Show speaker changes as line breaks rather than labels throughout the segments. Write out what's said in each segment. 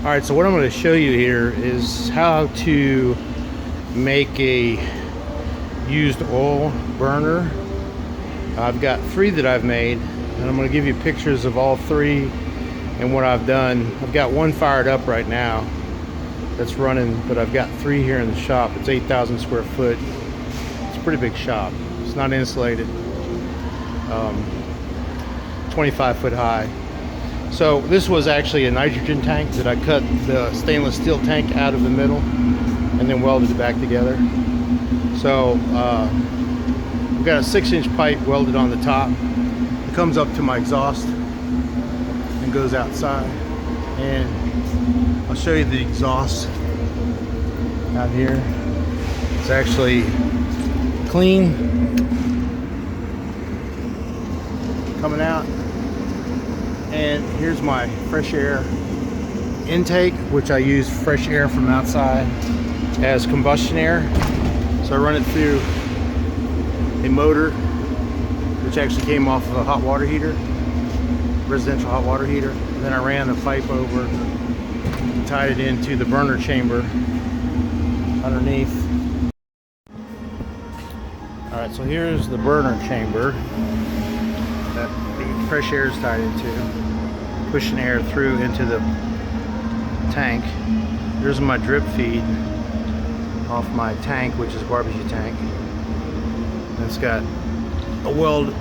Alright, so what I'm going to show you here is how to make a used oil burner. I've got 3 that I've made, and I'm going to give you pictures of all 3 and what I've done. I've got 1 fired up right now that's running, but I've got 3 here in the shop. It's 8,000 square foot. It's a pretty big shop. It's not insulated. 25 foot high. So this was actually a nitrogen tank that I cut the stainless steel tank out of the middle and then welded it back together. So we've got a 6-inch pipe welded on the top. It comes up to my exhaust and goes outside. And I'll show you the exhaust out here. It's actually clean coming out. And here's my fresh air intake, which I use fresh air from outside as combustion air. So I run it through a motor, which actually came off of a hot water heater, residential hot water heater. And then I ran the pipe over and tied it into the burner chamber underneath. All right, so here's the burner chamber that the fresh air is tied into, pushing air through into the tank. Here's my drip feed off my tank, which is a barbecue tank. And it's got a weld,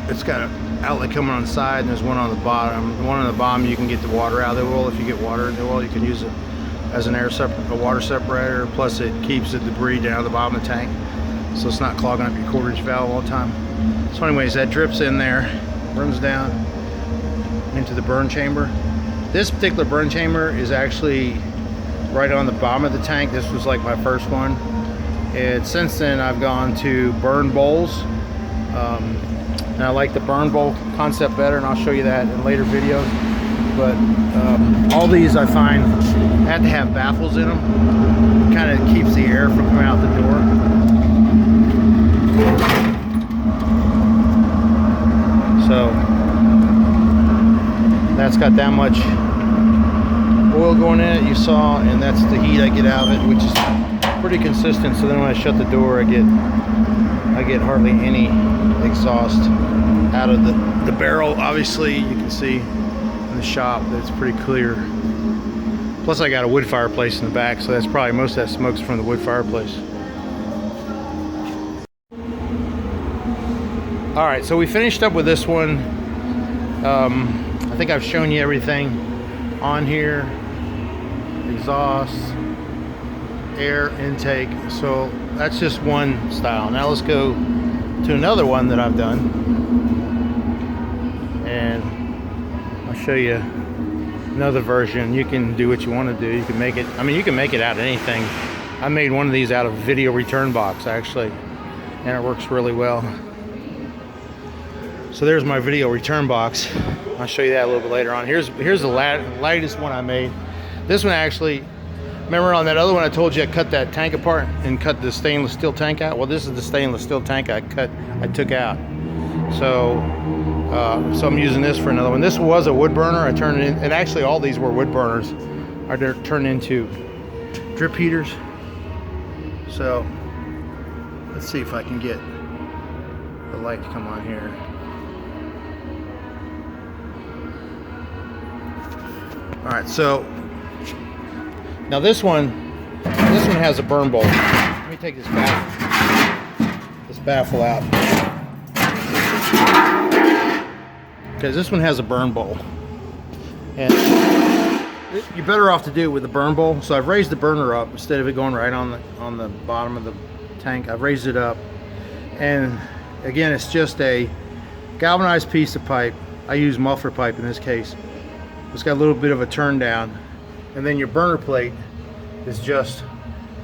it's got an outlet coming on the side, and there's one on the bottom. The one on the bottom, you can get the water out of the oil. If you get water in the oil, you can use it as an a water separator. Plus it keeps the debris down at the bottom of the tank, so it's not clogging up your quarter-inch valve all the time. So anyways, that drips in there, runs down into the burn chamber. This particular burn chamber is actually right on the bottom of the tank. This was like my first one, and since then I've gone to burn bowls, and I like the burn bowl concept better, and I'll show you that in later videos. But all these I find have to have baffles in them. Kind of keeps the air from coming out the door. So that's got that much oil going in it, you saw, and that's the heat I get out of it, which is pretty consistent. So then when I shut the door, I get hardly any exhaust out of the barrel. Obviously you can see in the shop that it's pretty clear. Plus I got a wood fireplace in the back, so that's probably most of that smoke's from the wood fireplace. All right, so we finished up with this one. I think I've shown you everything on here. Exhaust, air intake. So that's just one style. Now let's go to another one that I've done, and I'll show you another version. You can do what you want to do. You can make it, I mean, you can make it out of anything. I made one of these out of a video return box actually, and it works really well. So there's my video return box. I'll show you that a little bit later on. Here's the lightest one I made. This one actually, remember on that other one I told you I cut that tank apart and cut the stainless steel tank out? Well, this is the stainless steel tank I took out. So so I'm using this for another one. This was a wood burner. I turned it in, and actually all these were wood burners. I turned into drip heaters. So let's see if I can get the light to come on here. All right, so now this one has a burn bowl. Let me take this baffle out, because this one has a burn bowl, and you're better off to do it with a burn bowl. So I've raised the burner up instead of it going right on the bottom of the tank. I've raised it up, and again, it's just a galvanized piece of pipe. I use muffler pipe in this case. It's got a little bit of a turn down, and then your burner plate is just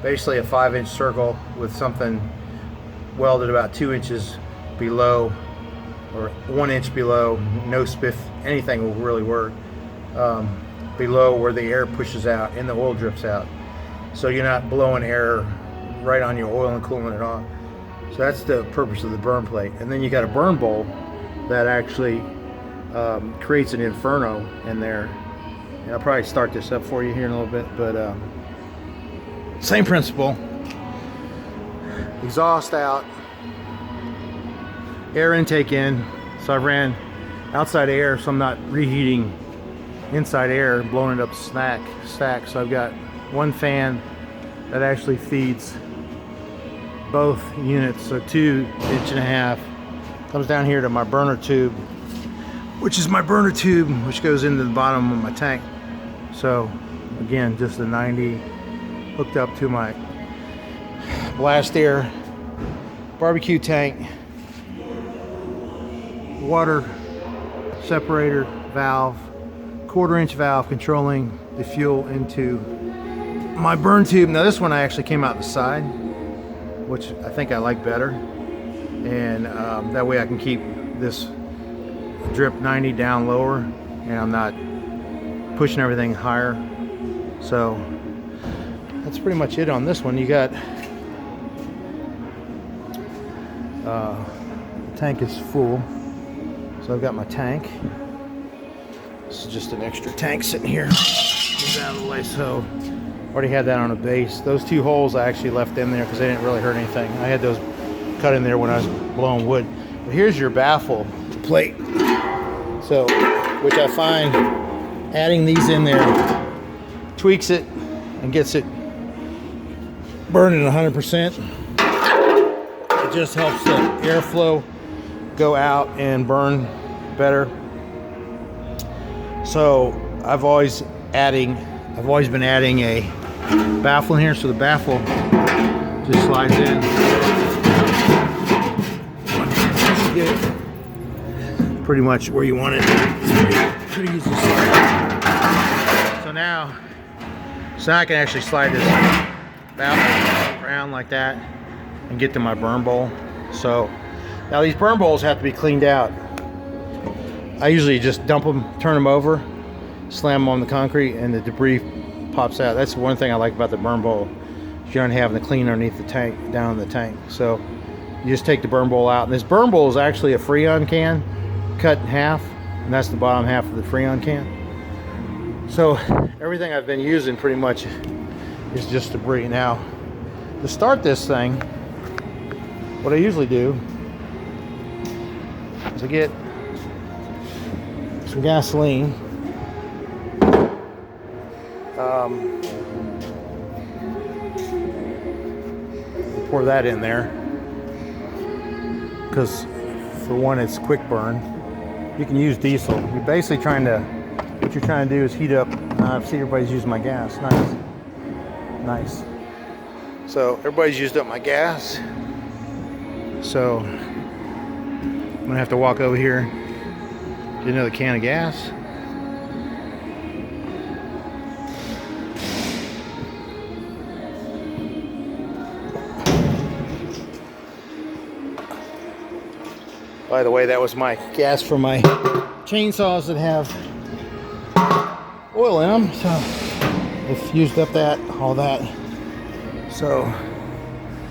basically a 5-inch circle with something welded about 2 inches below, or 1 inch below. No spiff, anything will really work, below where the air pushes out and the oil drips out, so you're not blowing air right on your oil and cooling it off. So that's the purpose of the burn plate. And then you got a burn bowl that actually creates an inferno in there And I'll probably start this up for you here in a little bit, but same principle. Exhaust out, air intake in. So I ran outside air, so I'm not reheating inside air, blowing it up stack. So I've got one fan that actually feeds both units, so 2.5 inch comes down here to my burner tube, which is my burner tube, which goes into the bottom of my tank. So again, just a 90 hooked up to my blast air barbecue tank, water separator valve, 1/4 inch valve controlling the fuel into my burn tube. Now this one I actually came out the side, which I think I like better, and that way I can keep this drip 90 down lower and I'm not pushing everything higher. So that's pretty much it on this one. You got the tank is full, so I've got my tank. This is just an extra tank sitting here. Move out of the way. So already had that on a base. Those 2 holes I actually left in there because they didn't really hurt anything. I had those cut in there when I was blowing wood. But here's your baffle plate. So, which I find adding these in there tweaks it and gets it burning 100%. It just helps the airflow go out and burn better. So I've always been adding a baffle in here, so the baffle just slides in. Get it pretty much where you want it. It's pretty easy to slide. So now I can actually slide this baffle around like that and get to my burn bowl. So now these burn bowls have to be cleaned out. I usually just dump them, turn them over, slam them on the concrete, and the debris pops out. That's one thing I like about the burn bowl. You don't have the clean underneath the tank, down in the tank. So you just take the burn bowl out. And this burn bowl is actually a Freon can cut in half, and that's the bottom half of the Freon can. So everything I've been using pretty much is just debris. Now, to start this thing, what I usually do is I get some gasoline. Pour that in there because for one, it's quick burn. You can use diesel. You're basically what you're trying to do is heat up. I see everybody's using my gas. Nice. So everybody's used up my gas. So I'm gonna have to walk over here, get another can of gas. By the way, that was my gas for my chainsaws that have oil in them. So I've used up all that. So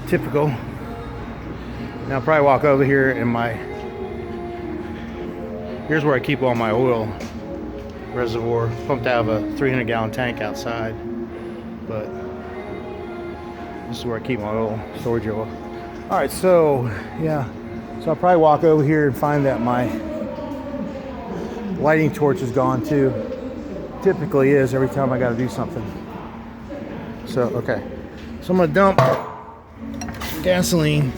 typical. Now I'll probably walk over here and here's where I keep all my oil reservoir, pumped out of a 300-gallon tank outside. But this is where I keep my oil, storage oil. All right, so yeah. So I'll probably walk over here and find that my lighting torch is gone too. Typically is every time I got to do something. So, okay. So I'm going to dump some gasoline.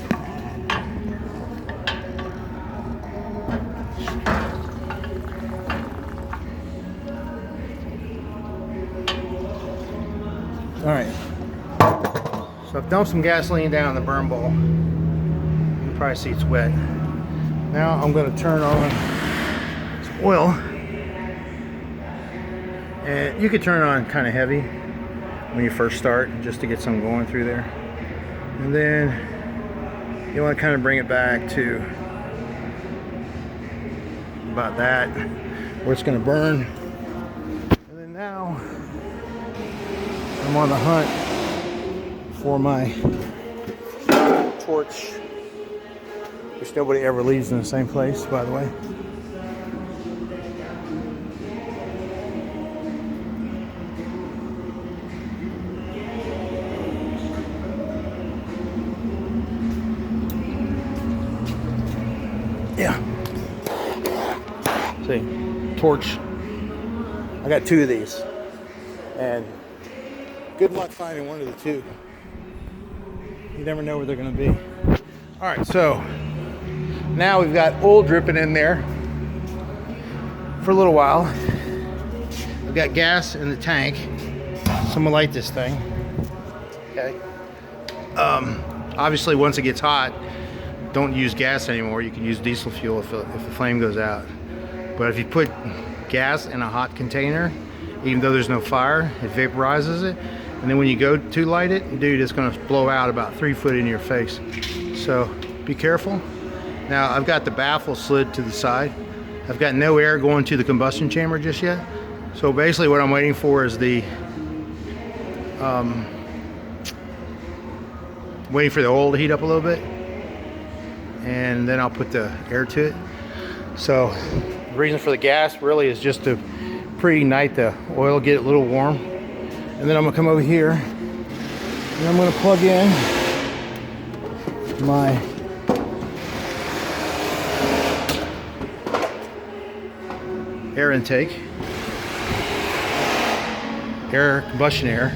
All right. So I've dumped some gasoline down in the burn bowl. Probably see it's wet. Now I'm going to turn on some oil, and you could turn it on kind of heavy when you first start just to get some going through there, and then you want to kind of bring it back to about that where it's going to burn. And then now I'm on the hunt for my torch, which nobody ever leaves in the same place, by the way. See, torch. I got 2 of these, and good luck finding one of the 2. You never know where they're going to be. All right, so now we've got oil dripping in there for a little while. I've got gas in the tank, so I'm gonna light this thing. Okay. Obviously, once it gets hot, don't use gas anymore. You can use diesel fuel if the flame goes out. But if you put gas in a hot container, even though there's no fire, it vaporizes it. And then when you go to light it, dude, it's gonna blow out about 3 foot in your face. So be careful. Now I've got the baffle slid to the side. I've got no air going to the combustion chamber just yet. So basically what I'm waiting for is waiting for the oil to heat up a little bit, and then I'll put the air to it. So the reason for the gas really is just to pre-ignite the oil, get it a little warm. And then I'm gonna come over here and I'm gonna plug in my air intake, combustion air.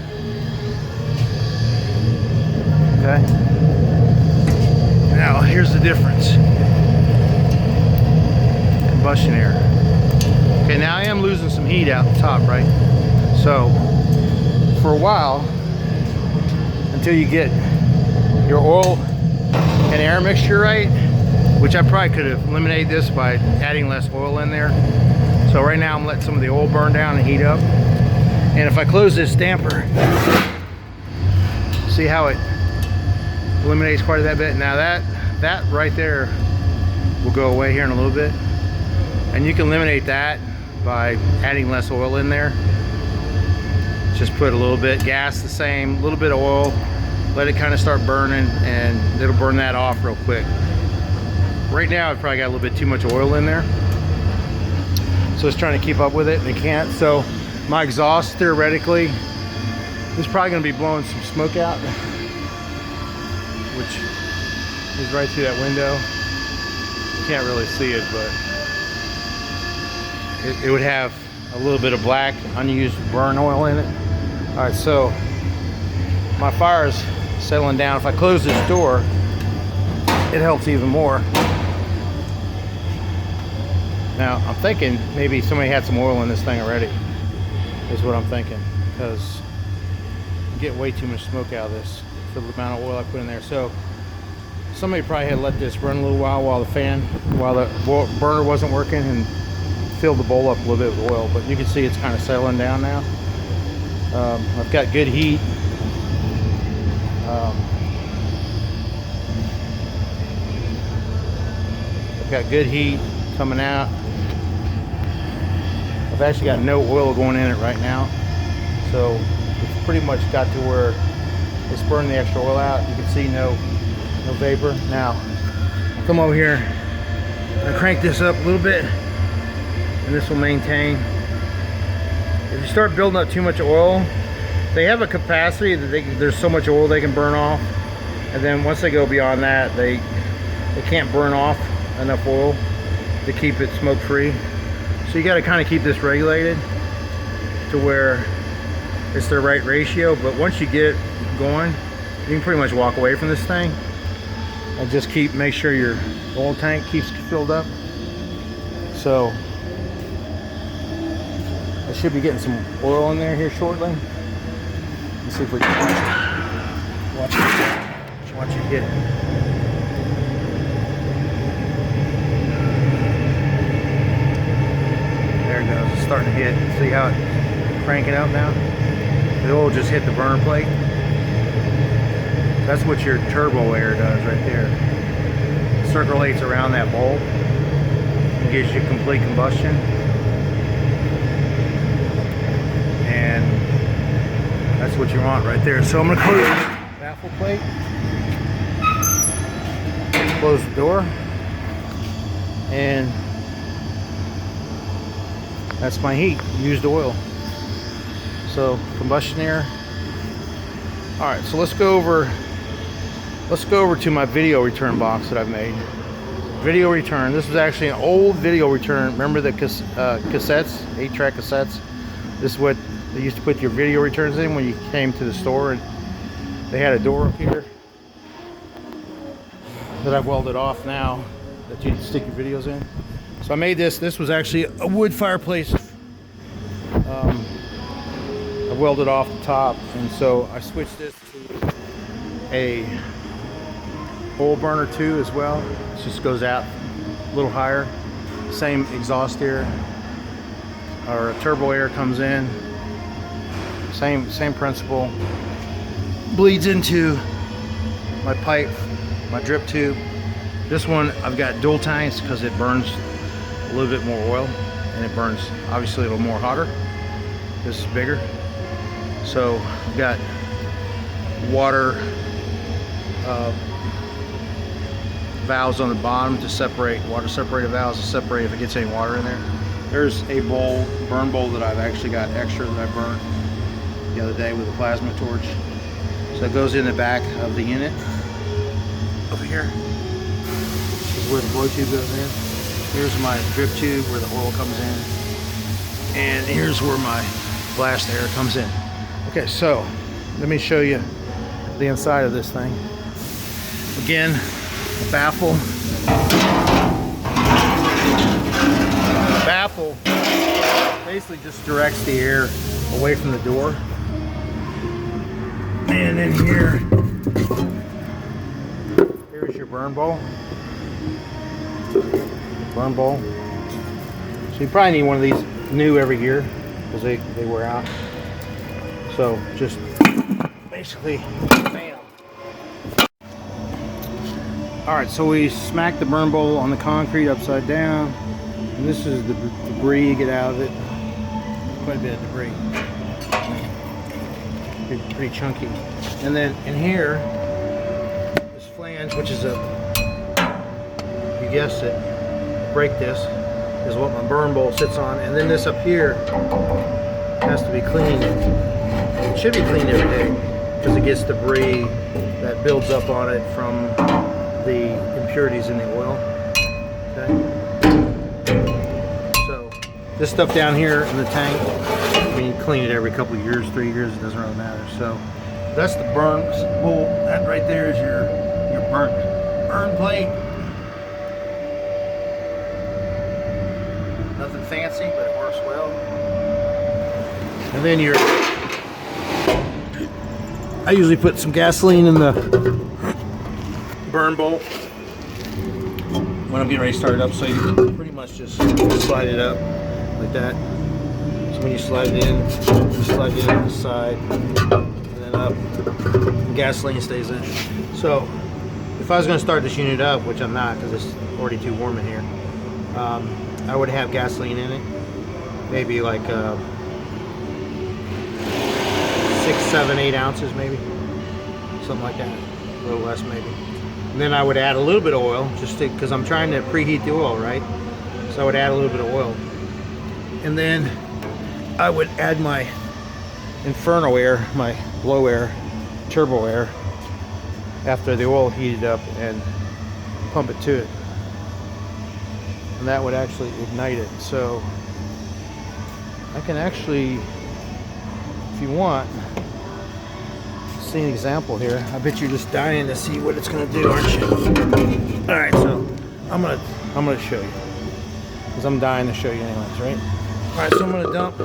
Okay. Now here's the difference. Combustion air. Okay, now I am losing some heat out the top, right? So for a while, until you get your oil and air mixture right, which I probably could have eliminated this by adding less oil in there. So right now I'm letting some of the oil burn down and heat up. And if I close this damper, see how it eliminates quite a bit. Now that right there will go away here in a little bit. And you can eliminate that by adding less oil in there. Just put a little bit, gas the same, a little bit of oil, let it kind of start burning, and it'll burn that off real quick. Right now I've probably got a little bit too much oil in there, so it's trying to keep up with it and it can't. So my exhaust theoretically is probably going to be blowing some smoke out, which is right through that window. You can't really see it, but it would have a little bit of black unused burn oil in it. All right, so my fire is settling down. If I close this door, it helps even more. Now I'm thinking maybe somebody had some oil in this thing already, is what I'm thinking, because you get way too much smoke out of this for the amount of oil I put in there. So somebody probably had let this run a little while the burner wasn't working, and filled the bowl up a little bit with oil. But you can see it's kind of settling down now. I've got good heat. I've got good heat coming out. I've actually got no oil going in it right now, so it's pretty much got to where it's burning the extra oil out. You can see no vapor. Now I'll come over here and crank this up a little bit, and this will maintain. If you start building up too much oil, they have a capacity that there's so much oil they can burn off, and then once they go beyond that, they can't burn off enough oil to keep it smoke free. So you got to kind of keep this regulated to where it's the right ratio. But once you get going, you can pretty much walk away from this thing and just make sure your oil tank keeps filled up. So I should be getting some oil in there here shortly. Let's see if we can watch it hit. There it goes. It's starting to hit. See how it's cranking up now? The oil just hit the burner plate. That's what your turbo air does right there. It circulates around that bulb and gives you complete combustion. And that's what you want right there. So I'm going to close the baffle plate, close the door, and that's my heat, used oil. So combustion air. All right, so let's go over to my video return box that I've made. video return. This was actually an old video return. Remember the cassettes, 8-track cassettes? This is what they used to put your video returns in when you came to the store, and they had a door up here that I've welded off now that you stick your videos in. So I made this. This was actually a wood fireplace. I welded off the top, and so I switched this to a oil burner too as well. It just goes out a little higher. Same exhaust air or turbo air comes in. Same principle. Bleeds into my pipe, my drip tube. This one I've got dual tanks because it burns a little bit more oil, and it burns obviously a little more hotter. This is bigger. So I've got water valves on the bottom to separate, water separator valves to separate if it gets any water in there. There's a bowl, burn bowl, that I've actually got extra that I burned the other day with a plasma torch. So it goes in the back of the unit over here. This is where the blow tube goes in. Here's my drip tube where the oil comes in, and here's where my blast air comes in. Okay, so let me show you the inside of this thing. Again, a Baffle. The Baffle basically just directs the air away from the door. And in here's your burn bowl. Burn bowl. So you probably need one of these new every year because they wear out. So just basically, bam. All right, so we smacked the burn bowl on the concrete upside down, and this is the debris you get out of it. Quite a bit of debris. Pretty chunky. And then in here, this flange, which is you guessed it, break this, is what my burn bowl sits on, and then this up here has to be cleaned. It should be cleaned every day because it gets debris that builds up on it from the impurities in the oil. Okay. So this stuff down here in the tank, I mean, you clean it every couple of years, 3 years, it doesn't really matter. So that's the burn bowl. That right there is your burn plate. Nothing fancy, but it works well. And then I usually put some gasoline in the burn bowl when I'm getting ready to start it up, so you pretty much just slide it up like that. So when you slide it in, you slide it in on the side and then up. And gasoline stays in. So if I was going to start this unit up, which I'm not because it's already too warm in here, I would have gasoline in it, maybe like 6, 7, 8 ounces, maybe something like that, a little less maybe. And then I would add a little bit of oil, just because I'm trying to preheat the oil, right? So I would add a little bit of oil, and then I would add my inferno air, my blow air, turbo air, after the oil heated up, and pump it to it, and that would actually ignite it. So I can actually, if you want, see an example here. I bet you're just dying to see what it's going to do, aren't you? All right, so I'm gonna show you because I'm dying to show you anyways, right? All right, so I'm gonna dump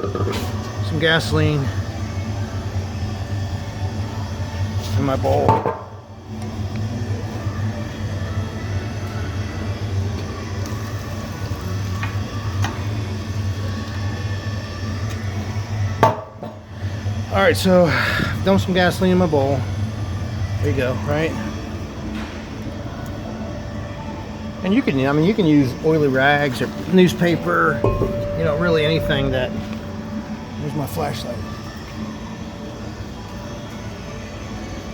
some gasoline in my bowl. All right, so dump some gasoline in my bowl. There you go, right? And you can, I mean, you can use oily rags or newspaper, you know, really anything that. Here's my flashlight.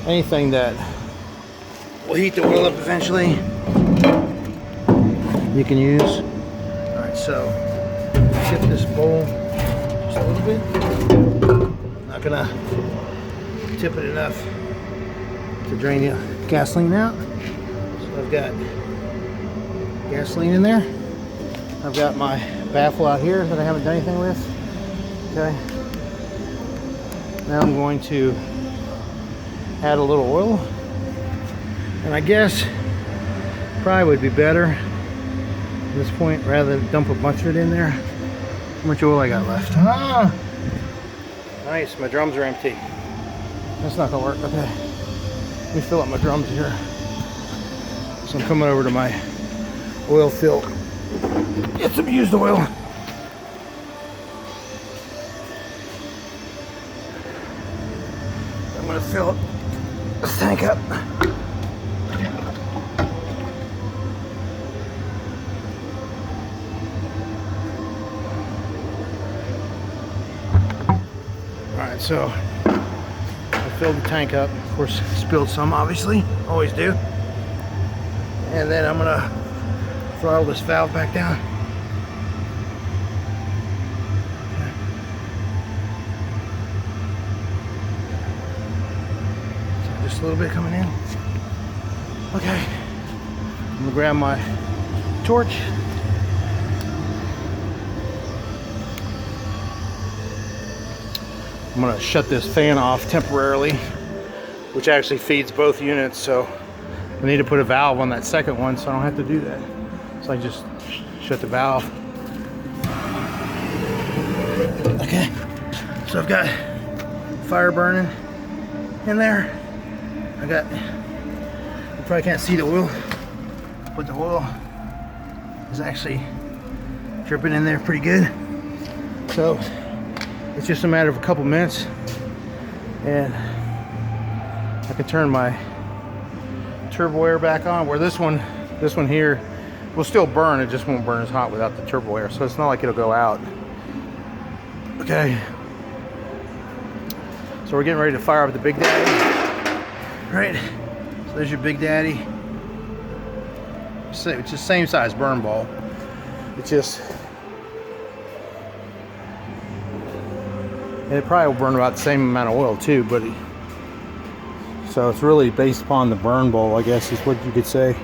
Anything that will heat the oil up eventually, you can use. All right, so tip this bowl just a little bit. Not gonna tip it enough to drain the gasoline out. So I've got gasoline in there. I've got my Baffle out here that I haven't done anything with. Okay. Now I'm going to add a little oil. And I guess probably would be better at this point rather than dump a bunch of it in there. How much oil I got left? Ah! Nice, my drums are empty. That's not gonna work. Okay. Let me fill up my drums here. So I'm coming over to my oil fill. Get some used oil. I'm gonna fill this tank up. Alright, so I filled the tank up. Of course, spilled some, obviously. Always do. And then I'm gonna throttle this valve back down. So just a little bit coming in. Okay. I'm gonna grab my torch. I'm gonna shut this fan off temporarily, which actually feeds both units, so I need to put a valve on that second one so I don't have to do that. So I just shut the valve. Okay, so I've got fire burning in there. I got, you probably can't see the oil, but the oil is actually dripping in there pretty good. So it's just a matter of a couple minutes and I can turn my turbo air back on, where this one here will still burn, it just won't burn as hot without the turbo air, so it's not like it'll go out. Okay, so we're getting ready to fire up the Big Daddy. Right, so there's your Big Daddy. It's the same size burn ball. It's just, and it probably will burn about the same amount of oil too, but so it's really based upon the burn bowl, I guess is what you could say,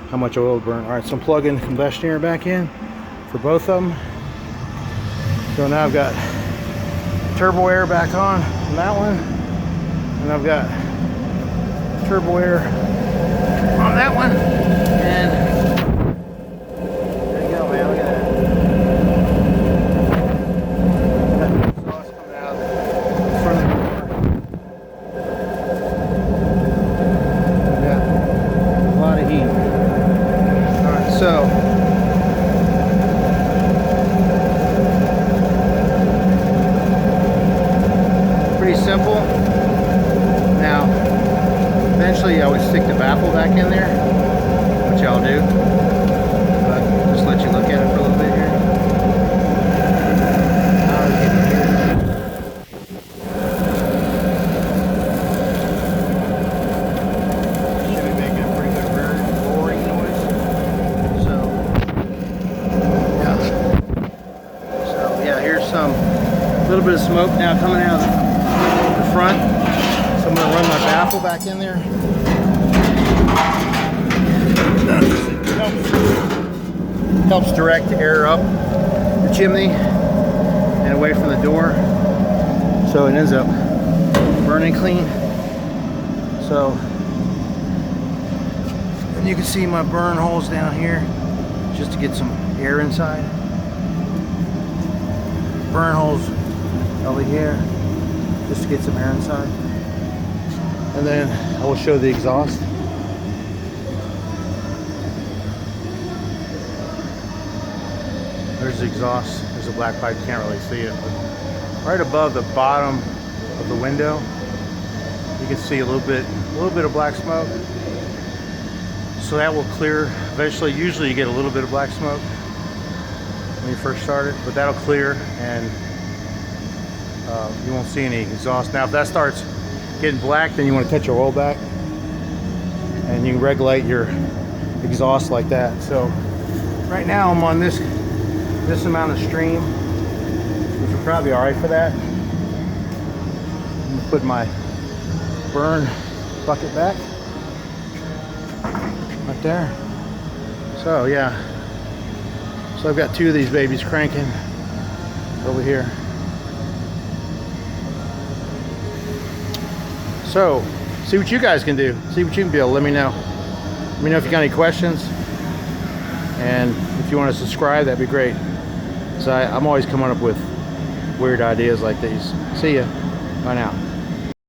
how much oil will burn. All right, so I'm plugging the combustion air back in for both of them. So now I've got turbo air back on that one, and I've got turbo air on that one, and there you go, man, look at that. Got the exhaust coming out of the front of the car. A lot of heat. Alright, so pretty simple. Now, eventually I would stick the Baffle back in there, which I'll do. But just let you look at it for a little bit here. A little bit of smoke now coming out of the front, so I'm going to run my Baffle back in there. Helps direct air up the chimney and away from the door, so it ends up burning clean. So, and you can see my burn holes down here just to get some air inside. Burn holes over here just to get some air inside, and then I will show the exhaust. There's the exhaust. There's a black pipe, you can't really see it, but right above the bottom of the window you can see a little bit of black smoke, so that will clear eventually. Usually you get a little bit of black smoke when you first start it, but that'll clear and you won't see any exhaust. Now if that starts getting black, then you want to cut your oil back and you can regulate your exhaust like that. So right now I'm on this amount of stream, which will probably be all right for that. I'm gonna put my burn bucket back right there. So yeah, So I've got 2 of these babies cranking over here. So, see what you guys can do. See what you can build. Let me know. Let me know if you got any questions. And if you want to subscribe, that'd be great. So I'm always coming up with weird ideas like these. See ya. Bye now.